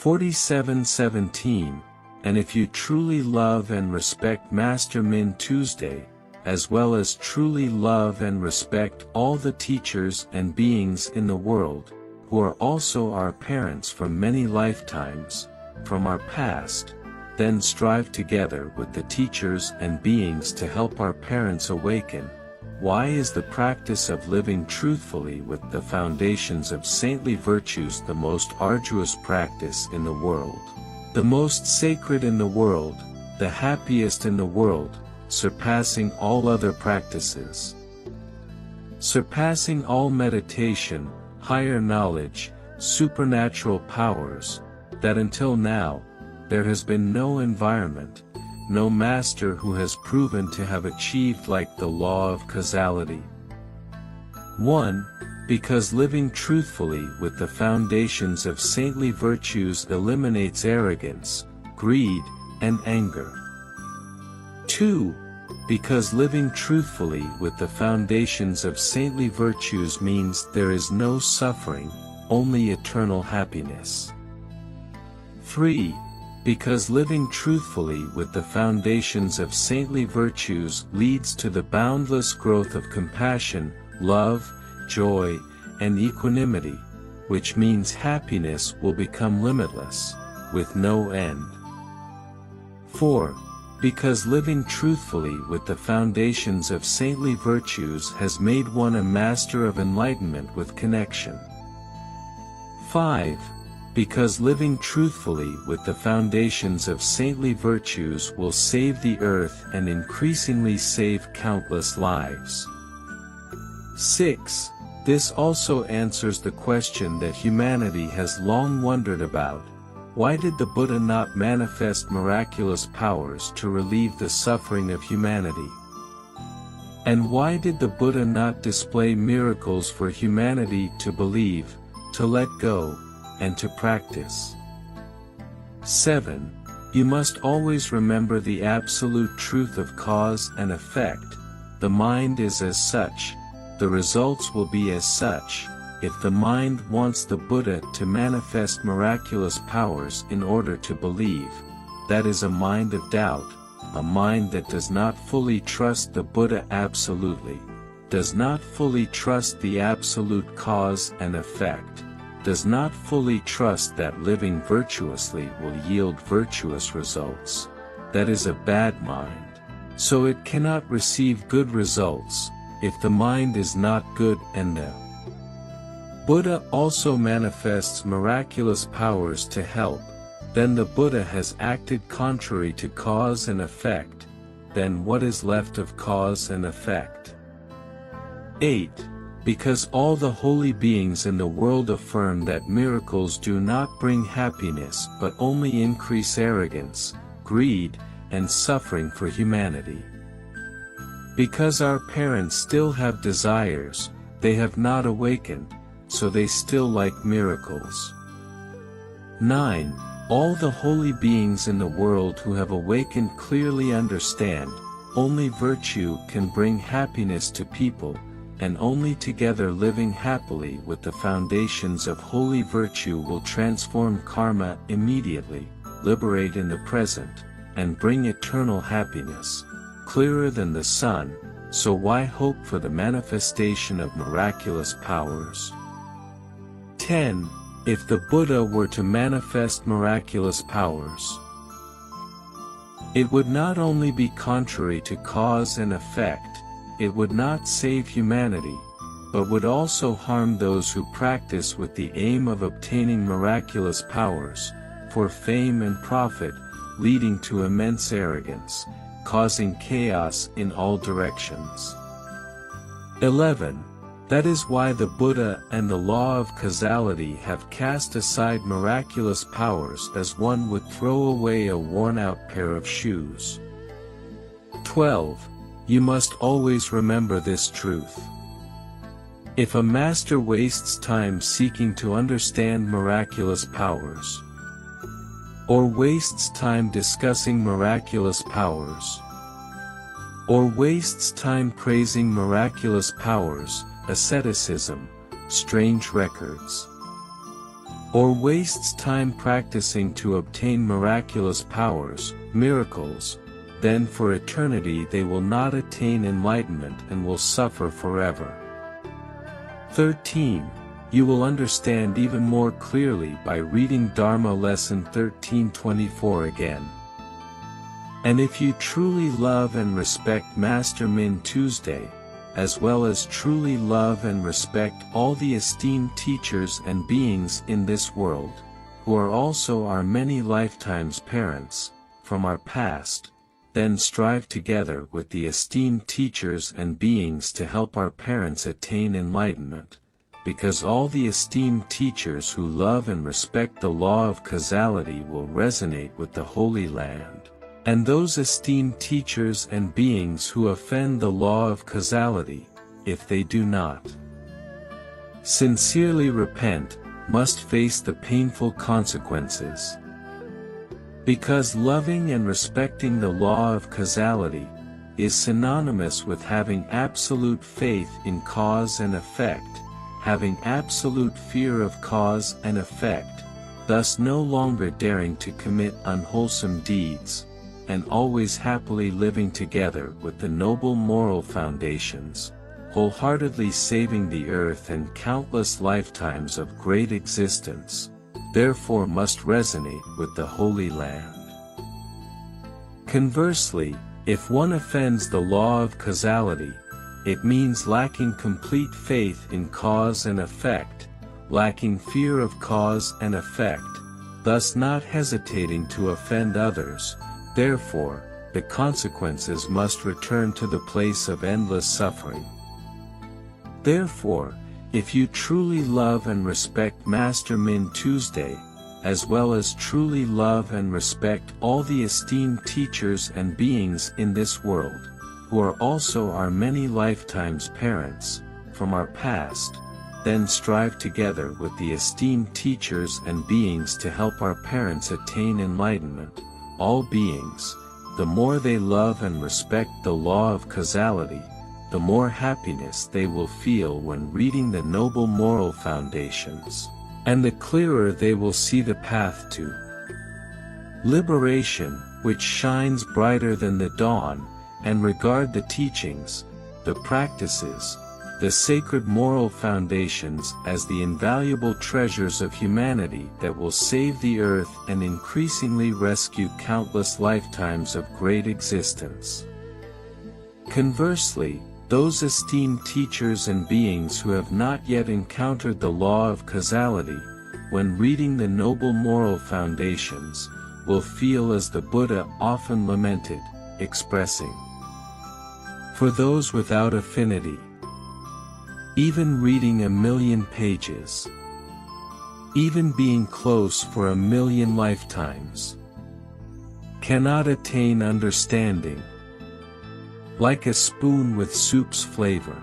47:17, and if you truly love and respect Master Min Tuesday, as well as truly love and respect all the teachers and beings in the world, who are also our parents from many lifetimes, from our past, then strive together with the teachers and beings to help our parents awaken. Why is the practice of living truthfully with the foundations of saintly virtues the most arduous practice in the world? The most sacred in the world, the happiest in the world, surpassing all other practices. Surpassing all meditation, higher knowledge, supernatural powers, that until now, there has been no environment, no master who has proven to have achieved like the law of causality. 1. Because living truthfully with the foundations of saintly virtues eliminates arrogance, greed, and anger. 2. Because living truthfully with the foundations of saintly virtues means there is no suffering, only eternal happiness. 3. Because living truthfully with the foundations of saintly virtues leads to the boundless growth of compassion, love, joy, and equanimity, which means happiness will become limitless, with no end. 4. Because living truthfully with the foundations of saintly virtues has made one a master of enlightenment with connection. 5. Because living truthfully with the foundations of saintly virtues will save the earth and increasingly save countless lives. 6. This also answers the question that humanity has long wondered about: why did the Buddha not manifest miraculous powers to relieve the suffering of humanity? And why did the Buddha not display miracles for humanity to believe, to let go, and to practice? 7. You must always remember the absolute truth of cause and effect. The mind is as such, the results will be as such. If the mind wants the Buddha to manifest miraculous powers in order to believe, that is a mind of doubt, a mind that does not fully trust the Buddha absolutely, does not fully trust the absolute cause and effect, does not fully trust that living virtuously will yield virtuous results. That is a bad mind. So it cannot receive good results, if the mind is not good, and the Buddha also manifests miraculous powers to help, then the Buddha has acted contrary to cause and effect. Then what is left of cause and effect? 8. Because all the holy beings in the world affirm that miracles do not bring happiness but only increase arrogance, greed, and suffering for humanity. Because our parents still have desires, they have not awakened, so they still like miracles. 9. All the holy beings in the world who have awakened clearly understand, only virtue can bring happiness to people, and only together living happily with the foundations of holy virtue will transform karma immediately, liberate in the present, and bring eternal happiness, clearer than the sun. So why hope for the manifestation of miraculous powers? 10. If the Buddha were to manifest miraculous powers, it would not only be contrary to cause and effect, it would not save humanity, but would also harm those who practice with the aim of obtaining miraculous powers, for fame and profit, leading to immense arrogance, causing chaos in all directions. 11. That is why the Buddha and the law of causality have cast aside miraculous powers as one would throw away a worn-out pair of shoes. 12. You must always remember this truth. If a master wastes time seeking to understand miraculous powers, or wastes time discussing miraculous powers, or wastes time praising miraculous powers, asceticism, strange records, or wastes time practicing to obtain miraculous powers, miracles, then for eternity they will not attain enlightenment and will suffer forever. 13. You will understand even more clearly by reading Dharma Lesson 1324 again. And if you truly love and respect Master Min Tuesday, as well as truly love and respect all the esteemed teachers and beings in this world, who are also our many lifetimes parents, from our past, then strive together with the esteemed teachers and beings to help our parents attain enlightenment, because all the esteemed teachers who love and respect the law of causality will resonate with the Holy Land, and those esteemed teachers and beings who offend the law of causality, if they do not sincerely repent, must face the painful consequences. Because loving and respecting the law of causality is synonymous with having absolute faith in cause and effect, having absolute fear of cause and effect, thus no longer daring to commit unwholesome deeds, and always happily living together with the noble moral foundations, wholeheartedly saving the earth and countless lifetimes of great existence, therefore must resonate with the Holy Land. Conversely, if one offends the law of causality, it means lacking complete faith in cause and effect, lacking fear of cause and effect, thus not hesitating to offend others. Therefore, the consequences must return to the place of endless suffering. Therefore, if you truly love and respect Master Min Tuesday, as well as truly love and respect all the esteemed teachers and beings in this world, who are also our many lifetimes parents, from our past, then strive together with the esteemed teachers and beings to help our parents attain enlightenment. All beings, the more they love and respect the law of causality, the more happiness they will feel when reading the noble moral foundations, and the clearer they will see the path to liberation, which shines brighter than the dawn, and regard the teachings, the practices, the sacred moral foundations as the invaluable treasures of humanity that will save the earth and increasingly rescue countless lifetimes of great existence. Conversely, those esteemed teachers and beings who have not yet encountered the law of causality, when reading the noble moral foundations, will feel as the Buddha often lamented, expressing, "For those without affinity, even reading 1,000,000 pages, even being close for 1,000,000 lifetimes, cannot attain understanding, like a spoon with soup's flavor.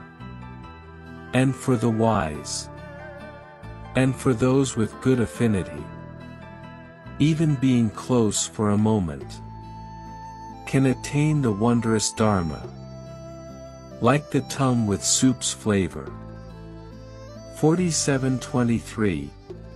And for the wise, and for those with good affinity, even being close for a moment, can attain the wondrous Dharma, like the tongue with soup's flavor." 47:23.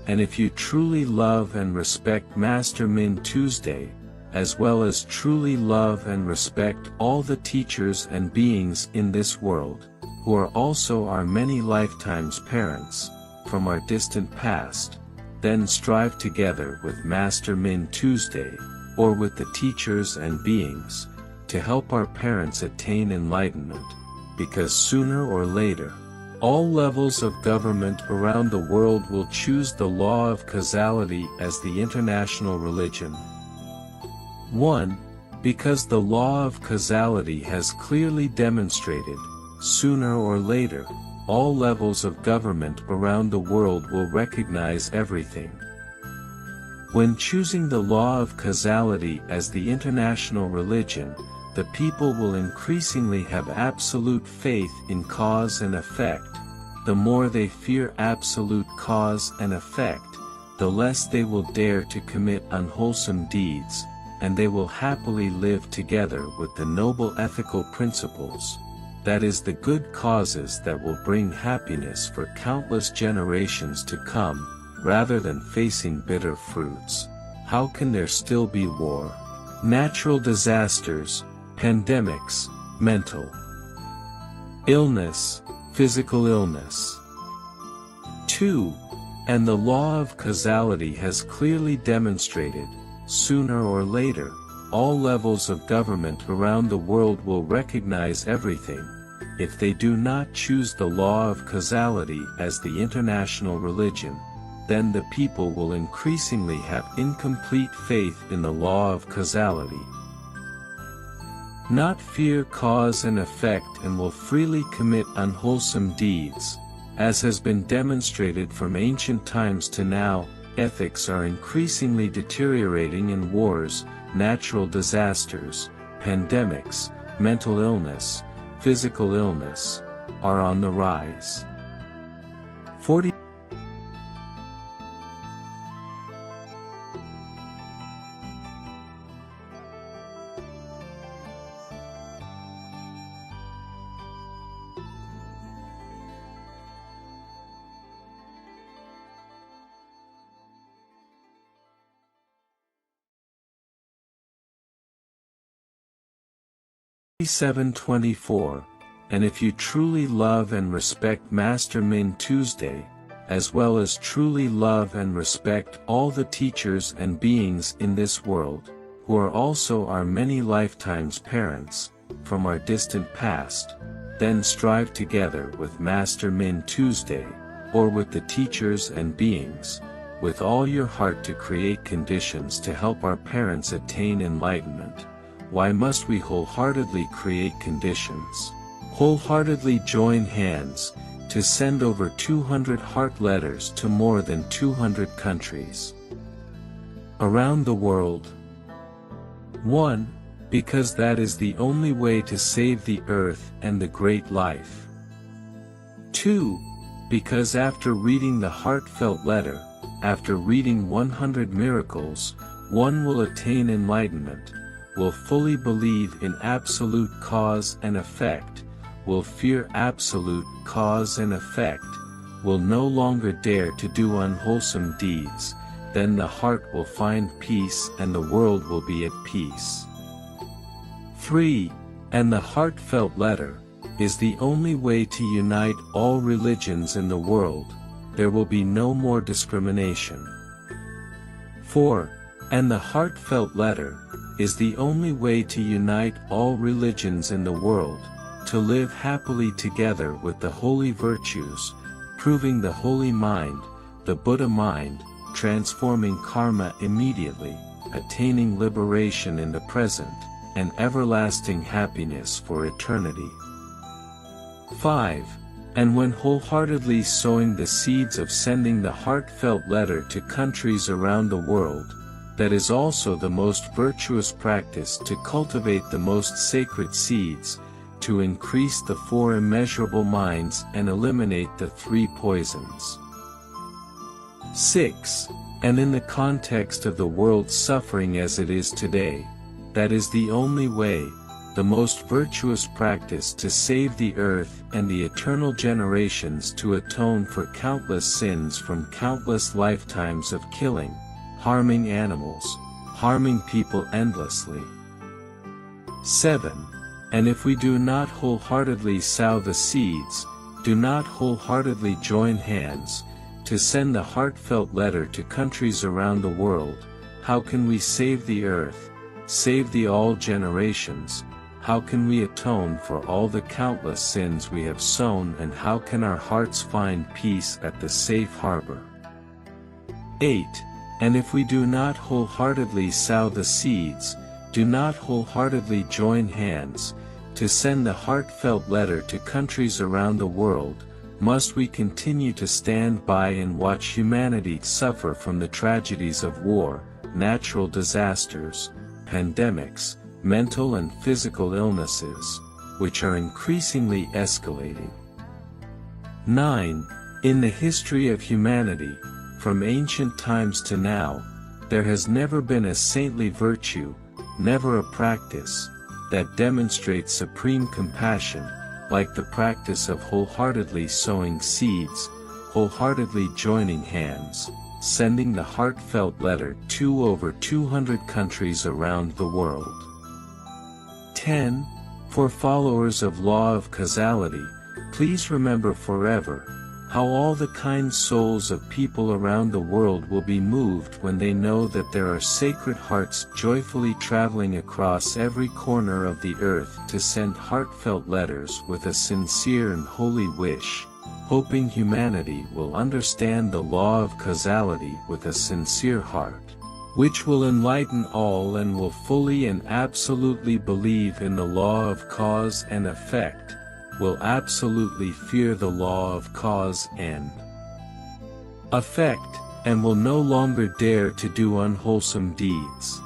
And if you truly love and respect Master Min Tuesday, as well as truly love and respect all the teachers and beings in this world, who are also our many lifetimes parents, from our distant past, then strive together with Master Min Tuesday, or with the teachers and beings, to help our parents attain enlightenment, because sooner or later, all levels of government around the world will choose the law of causality as the international religion. 1. Because the law of causality has clearly demonstrated, sooner or later, all levels of government around the world will recognize everything. When choosing the law of causality as the international religion, the people will increasingly have absolute faith in cause and effect. The more they fear absolute cause and effect, the less they will dare to commit unwholesome deeds, and they will happily live together with the noble ethical principles, that is, the good causes that will bring happiness for countless generations to come, rather than facing bitter fruits, how can there still be war? Natural disasters, pandemics, mental illness, physical illness. 2. And the law of causality has clearly demonstrated, sooner or later, all levels of government around the world will recognize everything. If they do not choose the law of causality as the international religion, then the people will increasingly have incomplete faith in the law of causality. Not fear cause and effect, and will freely commit unwholesome deeds. As has been demonstrated from ancient times to now, ethics are increasingly deteriorating, and wars, natural disasters, pandemics, mental illness, physical illness, are on the rise. 40. (47:24), and if you truly love and respect Master Min Tuesday, as well as truly love and respect all the teachers and beings in this world, who are also our many lifetimes parents, from our distant past, then strive together with Master Min Tuesday, or with the teachers and beings, with all your heart to create conditions to help our parents attain enlightenment. Why must we wholeheartedly create conditions? Wholeheartedly join hands, to send over 200 heart letters to more than 200 countries around the world. 1. Because that is the only way to save the earth and the great life. 2. Because after reading the heartfelt letter, after reading 100 miracles, one will attain enlightenment, will fully believe in absolute cause and effect, will fear absolute cause and effect, will no longer dare to do unwholesome deeds, then the heart will find peace and the world will be at peace. 3. And the heartfelt letter is the only way to unite all religions in the world. There will be no more discrimination. 4. And the heartfelt letter is the only way to unite all religions in the world, to live happily together with the holy virtues, proving the holy mind, the Buddha mind, transforming karma immediately, attaining liberation in the present, and everlasting happiness for eternity. 5. And when wholeheartedly sowing the seeds of sending the heartfelt letter to countries around the world, that is also the most virtuous practice to cultivate the most sacred seeds, to increase the 4 immeasurable minds and eliminate the 3 poisons. 6. And in the context of the world suffering as it is today, that is the only way, the most virtuous practice to save the earth and the eternal generations, to atone for countless sins from countless lifetimes of killing, harming animals, harming people endlessly. 7. And if we do not wholeheartedly sow the seeds, do not wholeheartedly join hands, to send the heartfelt letter to countries around the world, how can we save the earth, save the all generations? How can we atone for all the countless sins we have sown, and how can our hearts find peace at the safe harbor? 8. And if we do not wholeheartedly sow the seeds, do not wholeheartedly join hands, to send the heartfelt letter to countries around the world, must we continue to stand by and watch humanity suffer from the tragedies of war, natural disasters, pandemics, mental and physical illnesses, which are increasingly escalating? 9. In the history of humanity, from ancient times to now, there has never been a saintly virtue, never a practice, that demonstrates supreme compassion, like the practice of wholeheartedly sowing seeds, wholeheartedly joining hands, sending the heartfelt letter to over 200 countries around the world. 10. For followers of law of causality, please remember forever how all the kind souls of people around the world will be moved when they know that there are sacred hearts joyfully traveling across every corner of the earth to send heartfelt letters with a sincere and holy wish, hoping humanity will understand the law of causality with a sincere heart, which will enlighten all and will fully and absolutely believe in the law of cause and effect, will absolutely fear the law of cause and effect, and will no longer dare to do unwholesome deeds.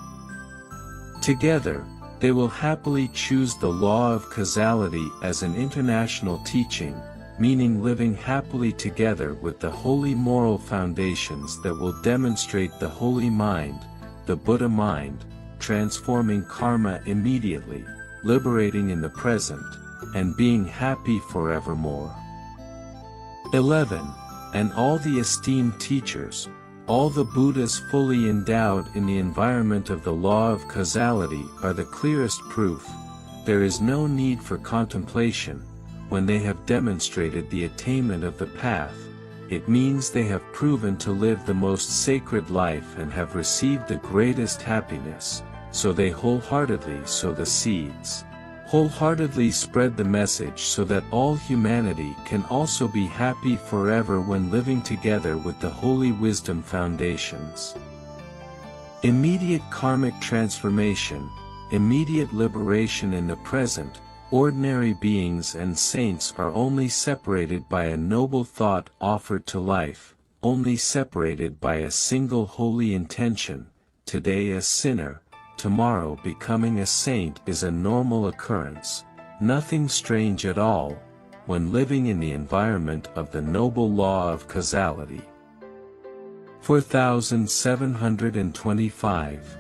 Together, they will happily choose the law of causality as an international teaching, meaning living happily together with the holy moral foundations that will demonstrate the holy mind, the Buddha mind, transforming karma immediately, liberating in the present, and being happy forevermore. 11. And all the esteemed teachers, all the Buddhas fully endowed in the environment of the law of causality are the clearest proof. There is no need for contemplation. When they have demonstrated the attainment of the path, it means they have proven to live the most sacred life and have received the greatest happiness, so they wholeheartedly sow the seeds, wholeheartedly spread the message so that all humanity can also be happy forever when living together with the holy wisdom foundations. Immediate karmic transformation, immediate liberation in the present. Ordinary beings and saints are only separated by a noble thought offered to life, only separated by a single holy intention. Today a sinner, tomorrow becoming a saint is a normal occurrence, nothing strange at all, when living in the environment of the noble law of causality. 4725.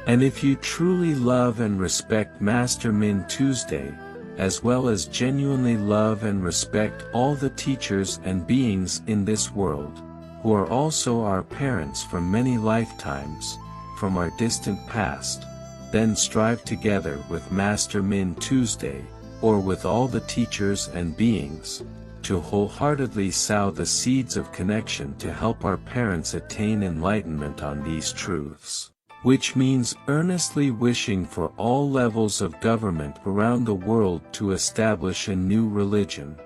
And if you truly love and respect Master Min Tuesday, as well as genuinely love and respect all the teachers and beings in this world, who are also our parents from many lifetimes, from our distant past, then strive together with Master Min Tuesday, or with all the teachers and beings, to wholeheartedly sow the seeds of connection to help our parents attain enlightenment on these truths. Which means earnestly wishing for all levels of government around the world to establish a new religion.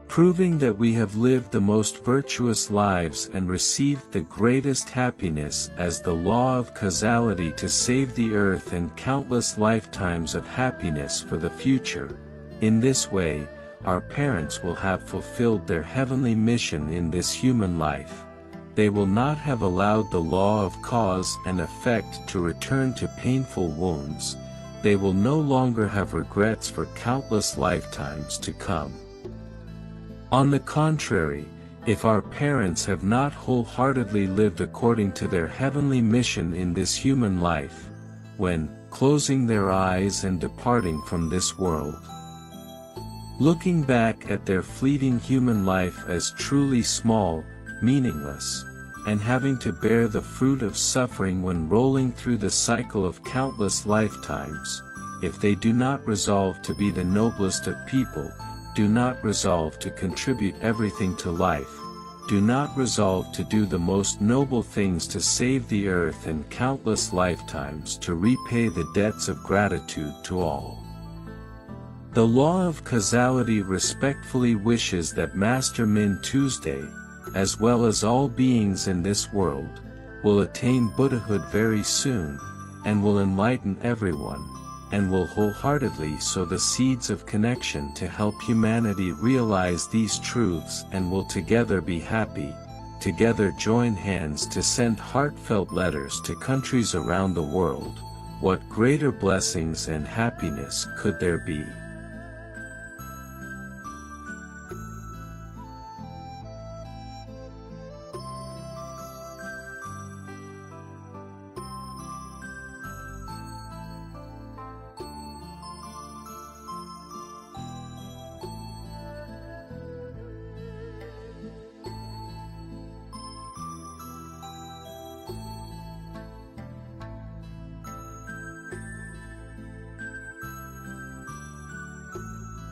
Proving that we have lived the most virtuous lives and received the greatest happiness as the law of causality to save the earth and countless lifetimes of happiness for the future. In this way, our parents will have fulfilled their heavenly mission in this human life. They will not have allowed the law of cause and effect to return to painful wounds. They will no longer have regrets for countless lifetimes to come. On the contrary, if our parents have not wholeheartedly lived according to their heavenly mission in this human life, when, closing their eyes and departing from this world, looking back at their fleeting human life as truly small, meaningless, and having to bear the fruit of suffering when rolling through the cycle of countless lifetimes, if they do not resolve to be the noblest of people, do not resolve to contribute everything to life, do not resolve to do the most noble things to save the earth and countless lifetimes to repay the debts of gratitude to all. The law of causality respectfully wishes that Master Min Tuesday, as well as all beings in this world, will attain Buddhahood very soon, and will enlighten everyone, and will wholeheartedly sow the seeds of connection to help humanity realize these truths and will together be happy, together join hands to send heartfelt letters to countries around the world. What greater blessings and happiness could there be?